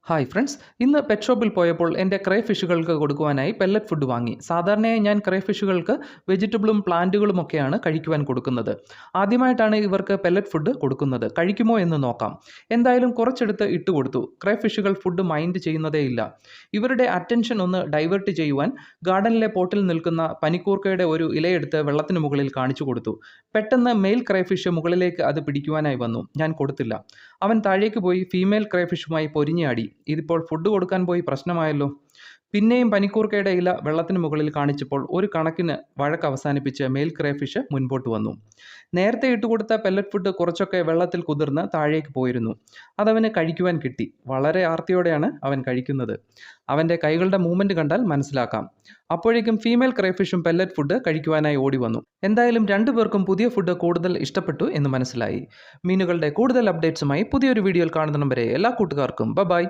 Hi friends, ഇന്ന് pet ഷോപ്പിൽ പോയപ്പോൾ എൻ്റെ ക്രേ ഫിഷുകൾക്ക് കൊടുക്കുവാനായി പെല്ലറ്റ് ഫുഡ് വാങ്ങി. സാധാരണയായി ഞാൻ ക്രേ ഫിഷുകൾക്ക് വെജിറ്റബിളും പ്ലാന്റുകളുമൊക്കെയാണ് കഴിക്കുവാൻ കൊടുക്കുന്നത്. ആദ്യമായിട്ടാണ് ഇവർക്ക് പെല്ലറ്റ് ഫുഡ് കൊടുക്കുന്നത്. കഴിക്കുമോ എന്ന് നോക്കാം. എന്തായാലും കുറച്ചെടുത്ത് ഇട്ട് കൊടുത്തു. ക്രേ ഫിഷുകൾ ഫുഡ് മൈൻഡ് ചെയ്യുന്നതേയില്ല. ഇവരുടെ അറ്റൻഷൻ ഒന്ന് ഡൈവേർട്ട് ചെയ്യുവാൻ ഗാർഡനിലെ പോട്ടിൽ നിൽക്കുന്ന പനിക്കൂർക്കയുടെ ഒരു ഇലയെടുത്ത് വെള്ളത്തിന് മുകളിൽ കാണിച്ചു കൊടുത്തു. പെട്ടെന്ന് മെയിൽ ക്രേ ഫിഷ് മുകളിലേക്ക് അത് പിടിക്കുവാനായി വന്നു. ഞാൻ കൊടുത്തില്ല. അവൻ താഴേക്ക് പോയി ഫീമെയിൽ ക്രേ ഫിഷുമായി പൊരിഞ്ഞാടി. ഇതിപ്പോൾ ഫുഡ് കൊടുക്കാൻ പോയി പ്രശ്നമായല്ലോ. പിന്നെയും പനിക്കൂർക്കയുടെ ഇല വെള്ളത്തിന് മുകളിൽ കാണിച്ചപ്പോൾ ഒരു കണക്കിന് വഴക്ക് അവസാനിപ്പിച്ച് മെയിൽ ക്രേ ഫിഷ് മുൻപോട്ട് വന്നു. നേരത്തെ ഇട്ടുകൊടുത്ത പെല്ലറ്റ് ഫുഡ് കുറച്ചൊക്കെ വെള്ളത്തിൽ കുതിർന്ന് താഴേക്ക് പോയിരുന്നു. അതവന് കഴിക്കുവാൻ കിട്ടി. വളരെ ആർത്തിയോടെയാണ് അവൻ കഴിക്കുന്നത്. അവൻ്റെ കൈകളുടെ മൂവ്മെൻറ്റ് കണ്ടാൽ മനസ്സിലാക്കാം. അപ്പോഴേക്കും ഫീമെയിൽ ക്രേ ഫിഷും പെല്ലറ്റ് ഫുഡ് കഴിക്കുവാനായി ഓടി വന്നു. എന്തായാലും രണ്ടുപേർക്കും പുതിയ ഫുഡ് കൂടുതൽ ഇഷ്ടപ്പെട്ടു എന്ന് മനസ്സിലായി. മീനുകളുടെ കൂടുതൽ അപ്ഡേറ്റ്സുമായി പുതിയൊരു വീഡിയോയിൽ കാണുന്നതും വരെ എല്ലാ കൂട്ടുകാർക്കും ബൈ.